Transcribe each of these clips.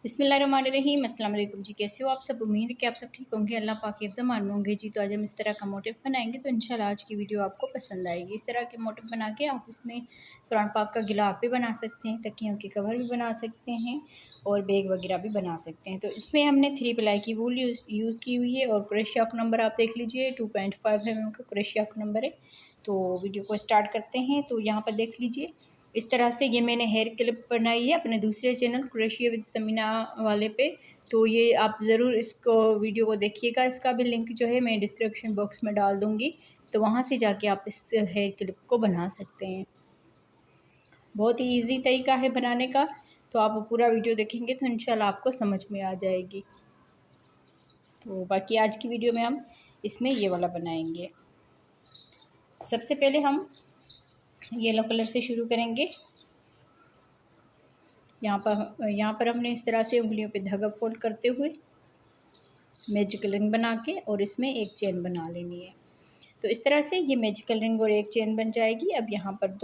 बिस्मिल्लाहिर्रहमानिर्रहीम। अस्सलाम वालेकुम जी, कैसे हो आप सब। उम्मीद है कि आप सब ठीक होंगे, अल्लाह पाक के हिफ्ज़ अमान में होंगे जी। तो आज हम इस तरह का मोटिव बनाएंगे, तो इंशाल्लाह आज की वीडियो आपको पसंद आएगी। इस तरह के मोटिव बना के आप इसमें कुरान पाक का गिलाफ भी बना सकते हैं, तकियों के कवर भी बना सकते हैं और बैग वगैरह भी बना सकते हैं। तो इसमें हमने 3 प्लाई की वूल यूज़ की हुई है और क्रोशिया का नंबर आप देख लीजिए 2.5 mm का क्रोशिया का नंबर है। तो वीडियो को स्टार्ट करते हैं। तो यहाँ पर देख लीजिए, इस तरह से ये मैंने हेयर क्लिप बनाई है अपने दूसरे चैनल क्रोशिया विद समीना वाले पे। तो ये आप ज़रूर इसको वीडियो को देखिएगा, इसका भी लिंक जो है मैं डिस्क्रिप्शन बॉक्स में डाल दूँगी, तो वहाँ से जाके आप इस हेयर क्लिप को बना सकते हैं। बहुत ही इजी तरीका है बनाने का, तो आप पूरा वीडियो देखेंगे तो इंशाल्लाह आपको समझ में आ जाएगी। तो बाकी आज की वीडियो में हम इसमें ये वाला बनाएंगे। सबसे पहले हम येलो कलर से शुरू करेंगे। यहाँ पर हमने इस तरह से उंगलियों पे धागा फोल्ड करते हुए मैजिकल रिंग बना के और इसमें एक चेन बना लेनी है। तो इस तरह से ये मैजिकल रिंग और एक चेन बन जाएगी। अब यहाँ पर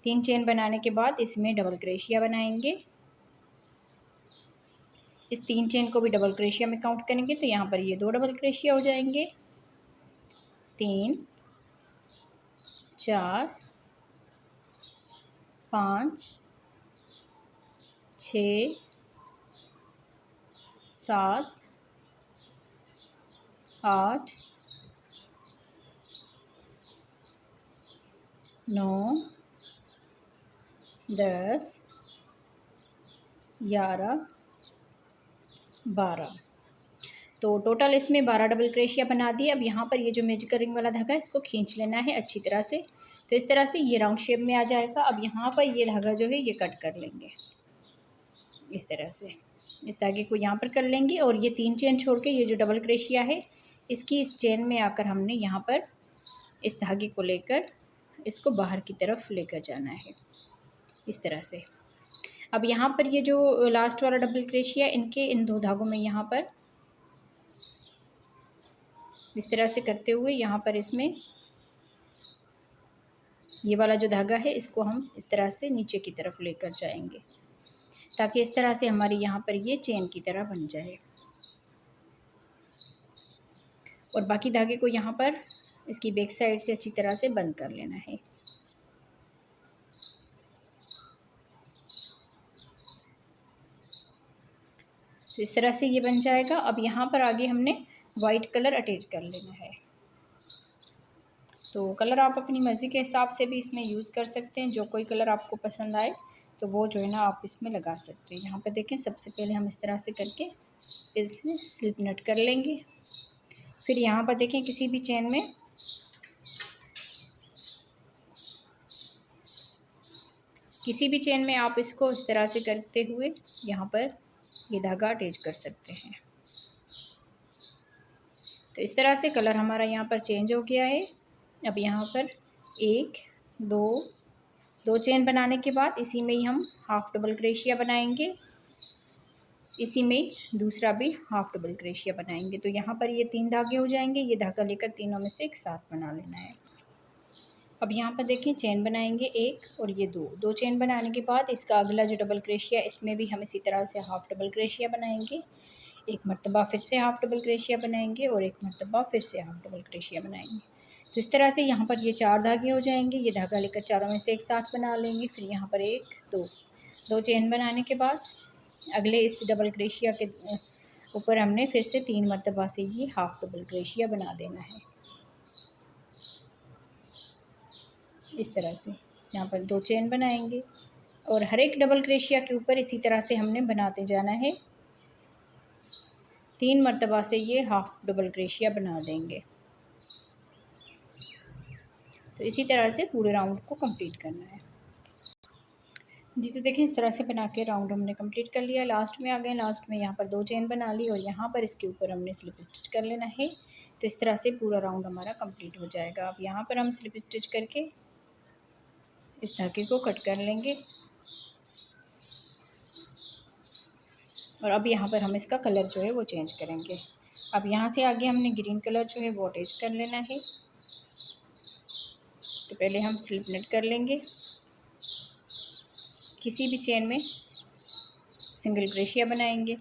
तीन चेन बनाने के बाद इसमें डबल क्रोशिया बनाएंगे। इस 3 चेन को भी डबल क्रोशिया में काउंट करेंगे, तो यहाँ पर ये 2 डबल क्रोशिया हो जाएंगे। 3 4 5 6 7 8 9 10 11 12। तो टोटल इसमें 12 डबल क्रोशिया बना दिए। अब यहाँ पर ये जो मैजिकल रिंग वाला धागा है इसको खींच लेना है अच्छी तरह से। तो इस तरह से ये राउंड शेप में आ जाएगा। अब यहाँ पर ये धागा जो है ये कट कर लेंगे इस तरह से। इस धागे को यहाँ पर कर लेंगे और ये 3 चेन छोड़ के ये जो डबल क्रोशिया है इसकी इस चेन में आकर हमने यहाँ पर इस धागे को लेकर इसको बाहर की तरफ लेकर जाना है इस तरह से। अब यहाँ पर ये जो लास्ट वाला डबल क्रोशिया इनके इन 2 धागों में यहाँ पर इस तरह से करते हुए यहाँ पर इसमें ये वाला जो धागा है इसको हम इस तरह से नीचे की तरफ लेकर जाएंगे, ताकि इस तरह से हमारी यहाँ पर ये चेन की तरह बन जाए। और बाकी धागे को यहाँ पर इसकी बैक साइड से अच्छी तरह से बंद कर लेना है। तो इस तरह से ये बन जाएगा। अब यहाँ पर आगे हमने वाइट कलर अटैच कर लेना है। तो कलर आप अपनी मर्ज़ी के हिसाब से भी इसमें यूज़ कर सकते हैं, जो कोई कलर आपको पसंद आए तो वो जो है ना आप इसमें लगा सकते हैं। यहाँ पर देखें, सबसे पहले हम इस तरह से करके इसमें स्लिप नट कर लेंगे। फिर यहाँ पर देखें किसी भी चेन में आप इसको इस तरह से करते हुए यहाँ पर ये धागा अटैच कर सकते हैं। तो इस तरह से कलर हमारा यहाँ पर चेंज हो गया है। अब यहाँ पर 1 2 चेन बनाने के बाद इसी में ही हम हाफ डबल क्रोशिया बनाएंगे, इसी में दूसरा भी हाफ डबल क्रोशिया बनाएंगे। तो यहाँ पर ये 3 धागे हो जाएंगे। ये धागा लेकर तीनों में से एक साथ बना लेना है। अब यहाँ पर देखें, चेन बनाएंगे 1 और ये 2 चेन बनाने के बाद इसका अगला जो डबल क्रोशिया इसमें भी हम इसी तरह से हाफ डबल क्रोशिया बनाएंगे। एक मरतबा फिर से हाफ डबल क्रोशिया बनाएंगे और एक मरतबा फिर से हाफ डबल क्रोशिया बनाएंगे। तो इस तरह से यहाँ पर ये 4 धागे हो जाएंगे। ये धागा लेकर चारों में से एक साथ बना लेंगे। फिर यहाँ पर 1 2 चेन बनाने के बाद अगले इस डबल क्रोशिया के ऊपर हमने फिर से 3 मरतबा से ये हाफ डबल क्रोशिया बना देना है इस तरह से। यहाँ पर 2 चेन बनाएंगे और हर एक डबल क्रोशिया के ऊपर इसी तरह से हमने बनाते जाना है। 3 मरतबा से ये हाफ डबल क्रोशिया बना देंगे। तो इसी तरह से पूरे राउंड को कंप्लीट करना है जी। तो देखें, इस तरह से बना के राउंड हमने कंप्लीट कर लिया। लास्ट में आ गए। लास्ट में यहाँ पर 2 चेन बना ली और यहाँ पर इसके ऊपर हमने स्लिप स्टिच कर लेना है। तो इस तरह से पूरा राउंड हमारा कंप्लीट हो जाएगा। अब यहाँ पर हम स्लिप स्टिच करके इस धागे को कट कर लेंगे और अब यहाँ पर हम इसका कलर जो है वो चेंज करेंगे। अब यहाँ से आगे हमने ग्रीन कलर जो है वो अटैच कर लेना है। तो पहले हम स्लिप नेट कर लेंगे, किसी भी चेन में सिंगल क्रोशिया बनाएंगे,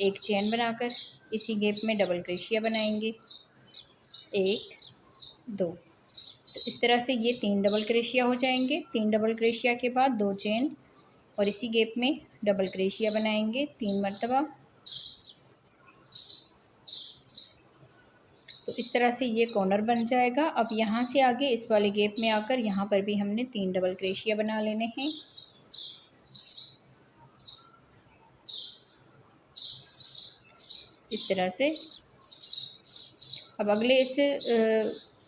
एक चेन बनाकर इसी गैप में डबल क्रोशिया बनाएंगे, 1 2। तो इस तरह से ये 3 डबल क्रोशिया हो जाएंगे। 3 डबल क्रोशिया के बाद 2 चेन और इसी गैप में डबल क्रोशिया बनाएंगे 3 मरतबा। तो इस तरह से ये कॉर्नर बन जाएगा। अब यहाँ से आगे इस वाले गैप में आकर यहाँ पर भी हमने 3 डबल क्रोशिया बना लेने हैं। इस तरह से अब अगले इस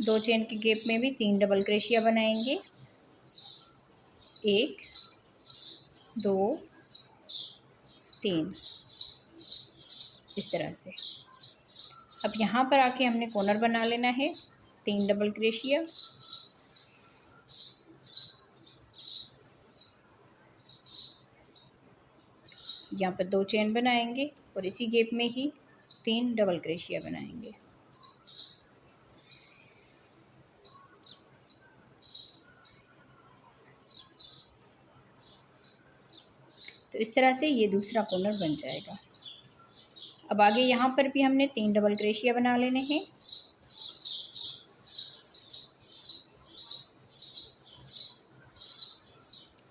2 चेन के गैप में भी 3 डबल क्रोशिया बनाएंगे, 1 2 3, इस तरह से। अब यहाँ पर आके हमने कॉर्नर बना लेना है, 3 डबल क्रोशिया, यहाँ पर 2 चेन बनाएंगे और इसी गैप में ही 3 डबल क्रोशिया बनाएंगे। तो इस तरह से ये दूसरा कॉर्नर बन जाएगा। अब आगे यहाँ पर भी हमने 3 डबल क्रोशिया बना लेने हैं।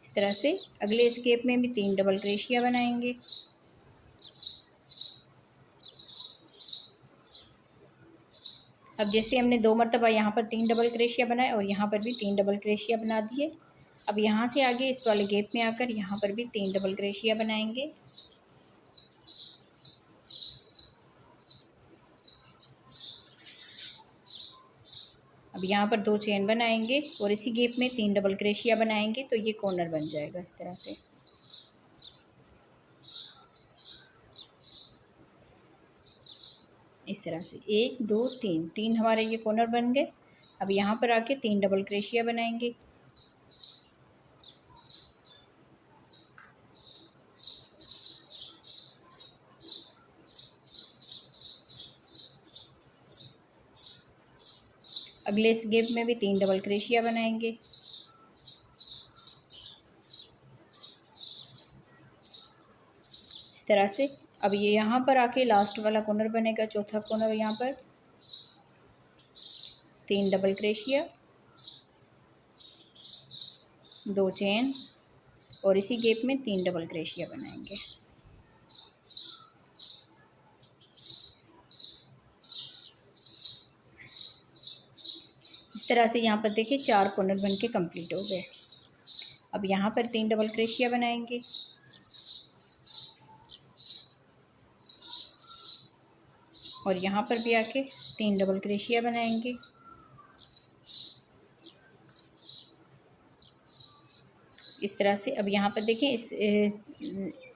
इस तरह से अगले इस गैप में भी 3 डबल क्रोशिया बनाएंगे। अब जैसे हमने 2 मरतबा यहाँ पर 3 डबल क्रोशिया बनाए और यहाँ पर भी 3 डबल क्रोशिया बना दिए। अब यहाँ से आगे इस वाले गैप में आकर यहाँ पर भी 3 डबल क्रोशिया बनाएंगे। अब यहाँ पर 2 चेन बनाएंगे और इसी गैप में 3 डबल क्रोशिया बनाएंगे, तो ये कॉर्नर बन जाएगा इस तरह से। इस तरह से 1 2 3, 3 हमारे ये कॉर्नर बन गए। अब यहाँ पर आके 3 डबल क्रोशिया बनाएंगे। अगले इस गैप में भी 3 डबल क्रोशिया बनाएंगे। इस तरह से अब ये यहाँ पर आके लास्ट वाला कॉर्नर बनेगा, चौथा कॉर्नर। यहाँ पर 3 डबल क्रोशिया, 2 चेन और इसी गैप में 3 डबल क्रोशिया बनाएंगे। इस तरह से यहाँ पर देखिए 4 कॉर्नर बन के कम्प्लीट हो गए। अब यहाँ पर 3 डबल क्रोशिया बनाएंगे। और यहाँ पर भी आके 3 डबल क्रोशिया बनाएंगे। इस तरह से अब यहाँ पर देखें इस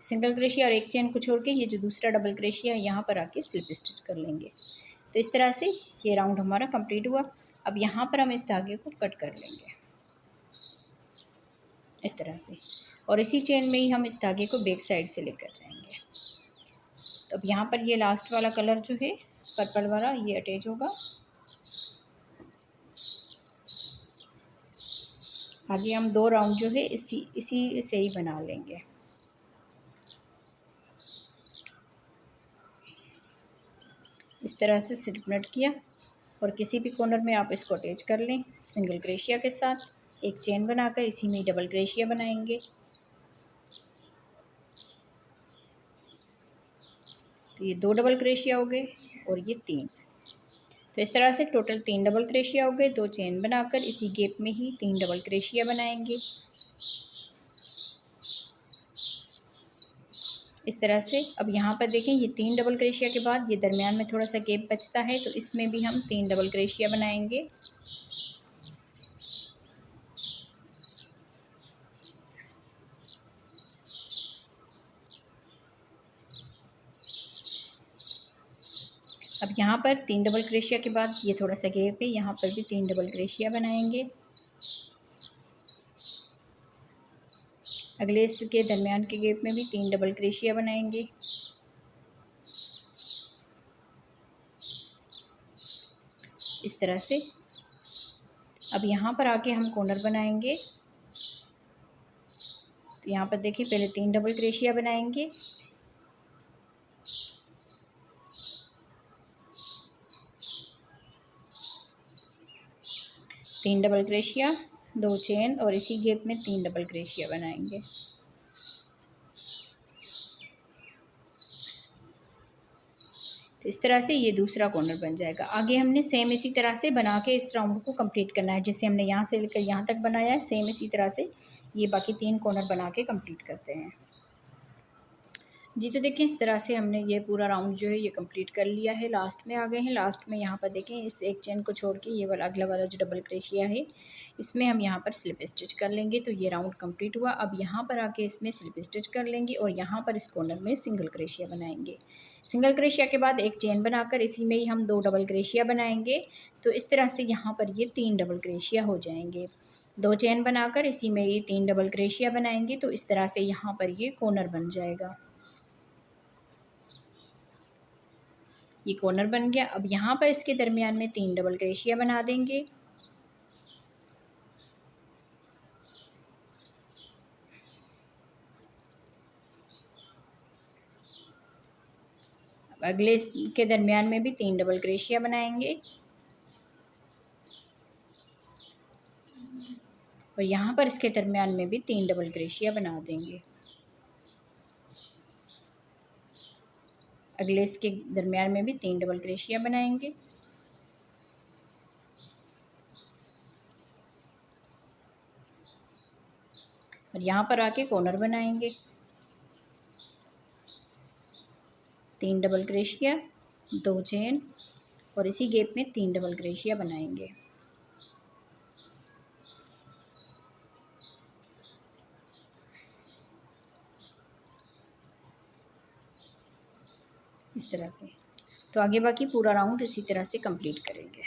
सिंगल क्रोशिया और एक चेन को छोड़ के ये जो दूसरा डबल क्रोशिया है यहाँ पर आके स्लिप स्टिच कर लेंगे। तो इस तरह से ये राउंड हमारा कंप्लीट हुआ। अब यहाँ पर हम इस धागे को कट कर लेंगे इस तरह से, और इसी चेन में ही हम इस धागे को बैक साइड से लेकर जाएंगे। तो अब यहाँ पर ये लास्ट वाला कलर जो है पर्पल वाला ये अटैच होगा। आगे हम 2 राउंड जो है इसी से ही बना लेंगे। इस तरह से स्लिप नट किया और किसी भी कॉर्नर में आप इसको अटैच कर लें सिंगल क्रोशिया के साथ। एक चेन बनाकर इसी में डबल क्रोशिया बनाएंगे। तो ये 2 डबल क्रोशिया हो गए और ये 3। तो इस तरह से टोटल 3 डबल क्रोशिया हो गए। 2 चेन बनाकर इसी गैप में ही 3 डबल क्रोशिया बनाएंगे इस तरह से। अब यहाँ पर देखें ये 3 डबल क्रोशिया के बाद ये दरमियान में थोड़ा सा गैप बचता है, तो इसमें भी हम 3 डबल क्रोशिया बनाएंगे। अब यहाँ पर 3 डबल क्रोशिया के बाद ये थोड़ा सा गैप है, यहाँ पर भी 3 डबल क्रोशिया बनाएंगे। अगले इसके दरमियान के गैप में भी 3 डबल क्रोशिया बनाएंगे। इस तरह से अब यहाँ पर आके हम कॉर्नर बनाएंगे। तो यहाँ पर देखिए पहले 3 डबल क्रोशिया बनाएंगे। 3 डबल क्रोशिया, 2 चेन और इसी गैप में 3 डबल क्रोशिया बनाएंगे। तो इस तरह से ये दूसरा कॉर्नर बन जाएगा। आगे हमने सेम इसी तरह से बना के इस राउंड को कंप्लीट करना है। जैसे हमने यहाँ से लेकर यहाँ तक बनाया है, सेम इसी तरह से ये बाकी 3 कॉर्नर बना के कंप्लीट करते हैं जी। तो देखें इस तरह से हमने ये पूरा राउंड जो है ये कंप्लीट कर लिया है। लास्ट में आ गए हैं। लास्ट में यहाँ पर देखें इस एक चेन को छोड़ के ये वाला अगला वाला जो डबल क्रोशिया है इसमें हम यहाँ पर स्लिप स्टिच कर लेंगे। तो ये राउंड कंप्लीट हुआ। अब यहाँ पर आके इसमें स्लिप स्टिच कर लेंगे और यहाँ पर इस कॉर्नर में सिंगल क्रोशिया बनाएंगे। सिंगल क्रोशिया के बाद एक चेन बनाकर इसी में ही हम 2 डबल क्रोशिया बनाएंगे। तो इस तरह से यहाँ पर ये 3 डबल क्रोशिया हो जाएंगे। 2 चेन बनाकर इसी में ये 3 डबल क्रोशिया बनाएंगे। तो इस तरह से यहाँ पर ये कॉर्नर बन जाएगा। ये कॉर्नर बन गया। अब यहाँ पर इसके दरमियान में 3 डबल क्रोशिया बना देंगे। अब अगले के दरमियान में भी 3 डबल क्रोशिया बनाएंगे और यहाँ पर इसके दरमियान में भी 3 डबल क्रोशिया बना देंगे। अगले इसके दरमियान में भी 3 डबल क्रोशिया बनाएंगे और यहाँ पर आके कॉर्नर बनाएंगे। 3 डबल क्रोशिया, 2 चेन और इसी गैप में 3 डबल क्रोशिया बनाएंगे। इस तरह से। तो आगे बाकी पूरा राउंड इसी तरह से कंप्लीट करेंगे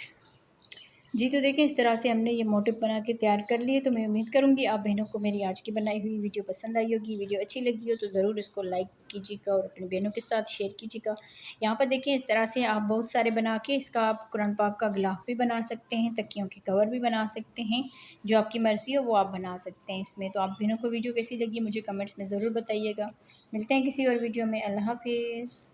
जी। तो देखें इस तरह से हमने ये मोटिव बना के तैयार कर लिए। तो मैं उम्मीद करूँगी आप बहनों को मेरी आज की बनाई हुई वीडियो पसंद आई होगी। वीडियो अच्छी लगी हो तो ज़रूर इसको लाइक कीजिएगा और अपनी बहनों के साथ शेयर कीजिएगा। यहाँ पर देखें इस तरह से आप बहुत सारे बना के इसका आप कुरान पाक का गिलाफ भी बना सकते हैं, तकियों के कवर भी बना सकते हैं, जो आपकी मर्ज़ी हो वो आप बना सकते हैं इसमें। तो आप बहनों को वीडियो कैसी लगी मुझे कमेंट्स में ज़रूर बताइएगा। मिलते हैं किसी और वीडियो में। अल्लाह हाफिज़।